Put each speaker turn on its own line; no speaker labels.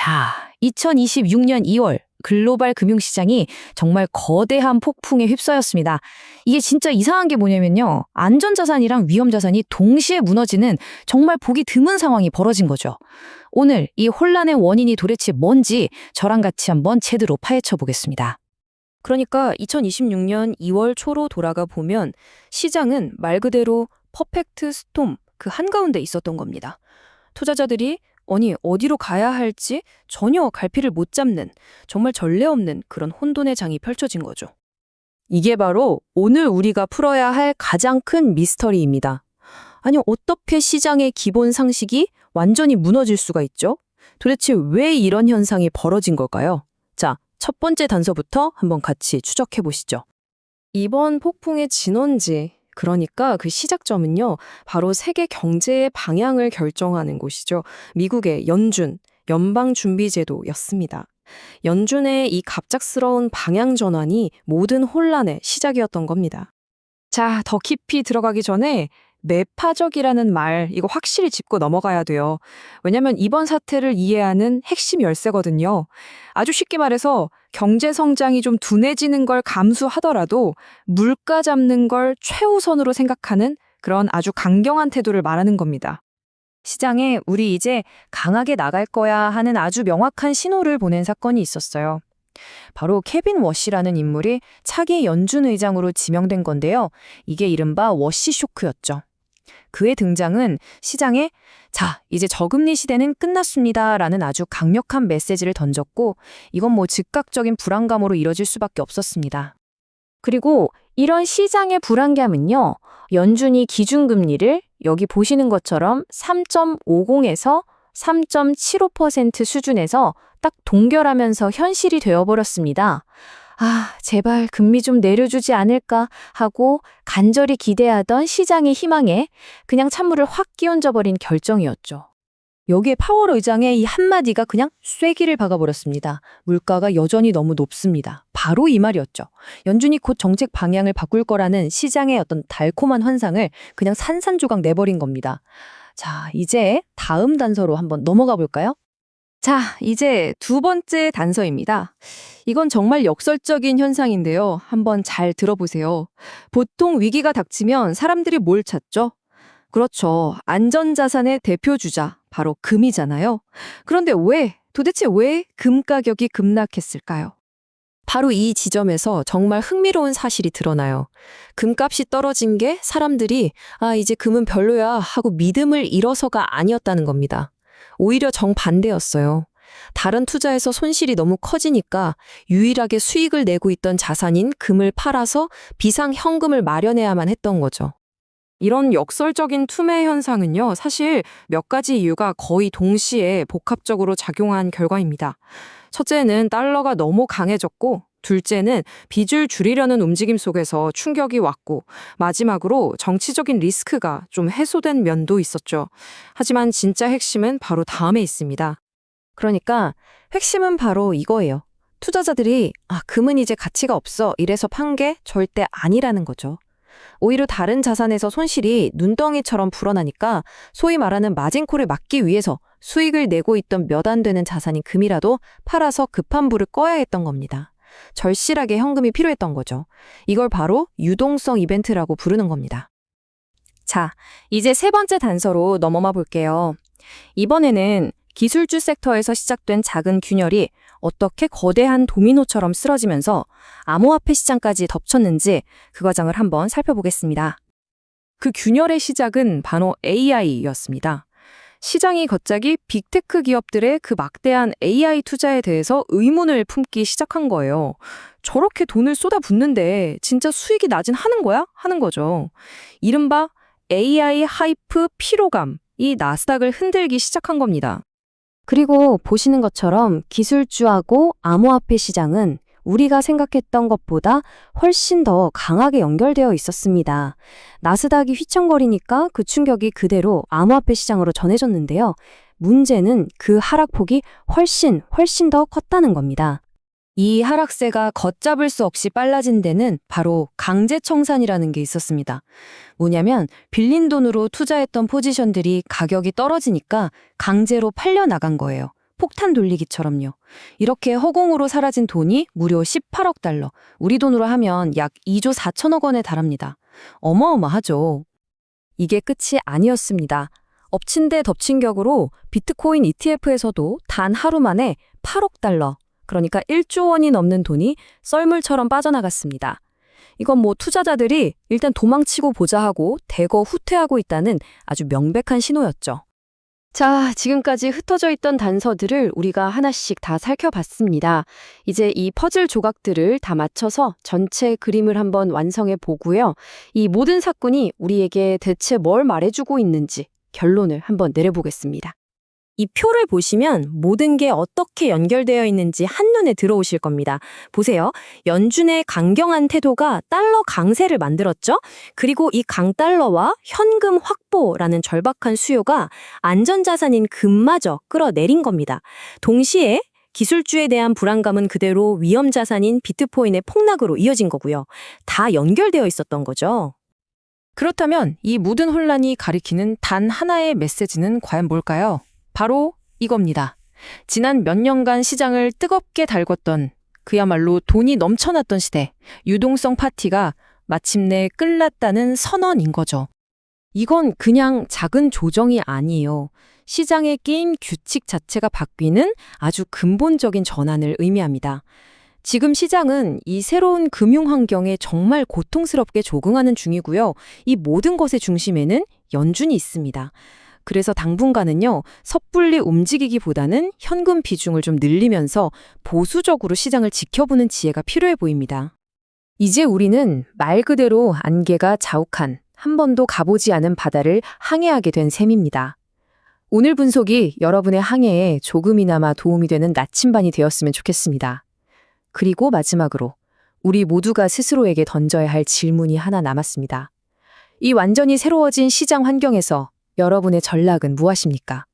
자, 2026년 2월 글로벌 금융시장이 정말 거대한 폭풍에 휩싸였습니다. 이게 진짜 이상한 게 뭐냐면요. 안전자산이랑 위험자산이 동시에 무너지는 정말 보기 드문 상황이 벌어진 거죠. 오늘 이 혼란의 원인이 도대체 뭔지 저랑 같이 한번 제대로 파헤쳐 보겠습니다.
그러니까 2026년 2월 초로 돌아가 보면 시장은 말 그대로 퍼펙트 스톰 그 한가운데 있었던 겁니다. 투자자들이 어디로 가야 할지 전혀 갈피를 못 잡는 정말 전례 없는 그런 혼돈의 장이 펼쳐진 거죠.
이게 바로 오늘 우리가 풀어야 할 가장 큰 미스터리입니다. 아니, 어떻게 시장의 기본 상식이 완전히 무너질 수가 있죠? 도대체 왜 이런 현상이 벌어진 걸까요? 자, 첫 번째 단서부터 한번 같이 추적해 보시죠.
이번 폭풍의 진원지, 그러니까 그 시작점은요, 바로 세계 경제의 방향을 결정하는 곳이죠. 미국의 연준, 연방준비제도였습니다. 연준의 이 갑작스러운 방향 전환이 모든 혼란의 시작이었던 겁니다.
자, 더 깊이 들어가기 전에 매파적이라는 말, 이거 확실히 짚고 넘어가야 돼요. 왜냐면 이번 사태를 이해하는 핵심 열쇠거든요. 아주 쉽게 말해서 경제 성장이 좀 둔해지는 걸 감수하더라도 물가 잡는 걸 최우선으로 생각하는 그런 아주 강경한 태도를 말하는 겁니다.
시장에 우리 이제 강하게 나갈 거야 하는 아주 명확한 신호를 보낸 사건이 있었어요. 바로 케빈 워시라는 인물이 차기 연준 의장으로 지명된 건데요. 이게 이른바 워시 쇼크였죠. 그의 등장은 시장에 자, 이제 저금리 시대는 끝났습니다 라는 아주 강력한 메시지를 던졌고 이건 즉각적인 불안감으로 이뤄질 수밖에 없었습니다. 그리고 이런 시장의 불안감은요. 연준이 기준금리를 여기 보시는 것처럼 3.50에서 3.75% 수준에서 딱 동결하면서 현실이 되어버렸습니다. 아, 제발 금리 좀 내려주지 않을까 하고 간절히 기대하던 시장의 희망에 그냥 찬물을 확 끼얹어버린 결정이었죠. 여기에 파월 의장의 이 한마디가 그냥 쐐기를 박아버렸습니다. 물가가 여전히 너무 높습니다. 바로 이 말이었죠. 연준이 곧 정책 방향을 바꿀 거라는 시장의 어떤 달콤한 환상을 그냥 산산조각 내버린 겁니다. 자, 이제 다음 단서로 한번 넘어가 볼까요?
자, 이제 두 번째 단서입니다. 이건 정말 역설적인 현상인데요. 한번 잘 들어보세요. 보통 위기가 닥치면 사람들이 뭘 찾죠? 그렇죠. 안전자산의 대표 주자, 바로 금이잖아요. 그런데 도대체 왜 금 가격이 급락했을까요? 바로 이 지점에서 정말 흥미로운 사실이 드러나요. 금값이 떨어진 게 사람들이 이제 금은 별로야 하고 믿음을 잃어서가 아니었다는 겁니다. 오히려 정반대였어요. 다른 투자에서 손실이 너무 커지니까 유일하게 수익을 내고 있던 자산인 금을 팔아서 비상현금을 마련해야만 했던 거죠. 이런 역설적인 투매 현상은요, 사실 몇 가지 이유가 거의 동시에 복합적으로 작용한 결과입니다. 첫째는 달러가 너무 강해졌고, 둘째는 빚을 줄이려는 움직임 속에서 충격이 왔고, 마지막으로 정치적인 리스크가 좀 해소된 면도 있었죠. 하지만 진짜 핵심은 바로 다음에 있습니다. 그러니까 핵심은 바로 이거예요. 투자자들이 금은 이제 가치가 없어 이래서 판 게 절대 아니라는 거죠. 오히려 다른 자산에서 손실이 눈덩이처럼 불어나니까 소위 말하는 마진콜을 막기 위해서 수익을 내고 있던 몇 안 되는 자산인 금이라도 팔아서 급한 불을 꺼야 했던 겁니다. 절실하게 현금이 필요했던 거죠. 이걸 바로 유동성 이벤트라고 부르는 겁니다. 자, 이제 세 번째 단서로 넘어가 볼게요. 이번에는 기술주 섹터에서 시작된 작은 균열이 어떻게 거대한 도미노처럼 쓰러지면서 암호화폐 시장까지 덮쳤는지 그 과정을 한번 살펴보겠습니다. 그 균열의 시작은 바로 AI였습니다. 시장이 갑자기 빅테크 기업들의 그 막대한 AI 투자에 대해서 의문을 품기 시작한 거예요. 저렇게 돈을 쏟아붓는데 진짜 수익이 나진 하는 거야? 하는 거죠. 이른바 AI 하이프 피로감이 나스닥을 흔들기 시작한 겁니다.
그리고 보시는 것처럼 기술주하고 암호화폐 시장은 우리가 생각했던 것보다 훨씬 더 강하게 연결되어 있었습니다. 나스닥이 휘청거리니까 그 충격이 그대로 암호화폐 시장으로 전해졌는데요. 문제는 그 하락폭이 훨씬 더 컸다는 겁니다.
이 하락세가 걷잡을 수 없이 빨라진 데는 바로 강제청산이라는 게 있었습니다. 뭐냐면 빌린 돈으로 투자했던 포지션들이 가격이 떨어지니까 강제로 팔려나간 거예요.
폭탄 돌리기처럼요. 이렇게 허공으로 사라진 돈이 무려 18억 달러, 우리 돈으로 하면 약 2조 4천억 원에 달합니다. 어마어마하죠. 이게 끝이 아니었습니다. 엎친 데 덮친 격으로 비트코인 ETF에서도 단 하루 만에 8억 달러, 그러니까 1조 원이 넘는 돈이 썰물처럼 빠져나갔습니다. 이건 뭐 투자자들이 일단 도망치고 보자 하고 대거 후퇴하고 있다는 아주 명백한 신호였죠.
자, 지금까지 흩어져 있던 단서들을 우리가 하나씩 다 살펴봤습니다. 이제 이 퍼즐 조각들을 다 맞춰서 전체 그림을 한번 완성해 보고요. 이 모든 사건이 우리에게 대체 뭘 말해주고 있는지 결론을 한번 내려보겠습니다. 이 표를 보시면 모든 게 어떻게 연결되어 있는지 한눈에 들어오실 겁니다. 보세요. 연준의 강경한 태도가 달러 강세를 만들었죠? 그리고 이 강달러와 현금 확보라는 절박한 수요가 안전자산인 금마저 끌어내린 겁니다. 동시에 기술주에 대한 불안감은 그대로 위험자산인 비트코인의 폭락으로 이어진 거고요. 다 연결되어 있었던 거죠.
그렇다면 이 모든 혼란이 가리키는 단 하나의 메시지는 과연 뭘까요? 바로 이겁니다. 지난 몇 년간 시장을 뜨겁게 달궜던 그야말로 돈이 넘쳐났던 시대, 유동성 파티가 마침내 끝났다는 선언인 거죠. 이건 그냥 작은 조정이 아니에요. 시장의 게임 규칙 자체가 바뀌는 아주 근본적인 전환을 의미합니다. 지금 시장은 이 새로운 금융 환경에 정말 고통스럽게 적응하는 중이고요. 이 모든 것의 중심에는 연준이 있습니다. 그래서 당분간은요, 섣불리 움직이기보다는 현금 비중을 좀 늘리면서 보수적으로 시장을 지켜보는 지혜가 필요해 보입니다. 이제 우리는 말 그대로 안개가 자욱한, 한 번도 가보지 않은 바다를 항해하게 된 셈입니다. 오늘 분석이 여러분의 항해에 조금이나마 도움이 되는 나침반이 되었으면 좋겠습니다. 그리고 마지막으로 우리 모두가 스스로에게 던져야 할 질문이 하나 남았습니다. 이 완전히 새로워진 시장 환경에서 여러분의 전략은 무엇입니까?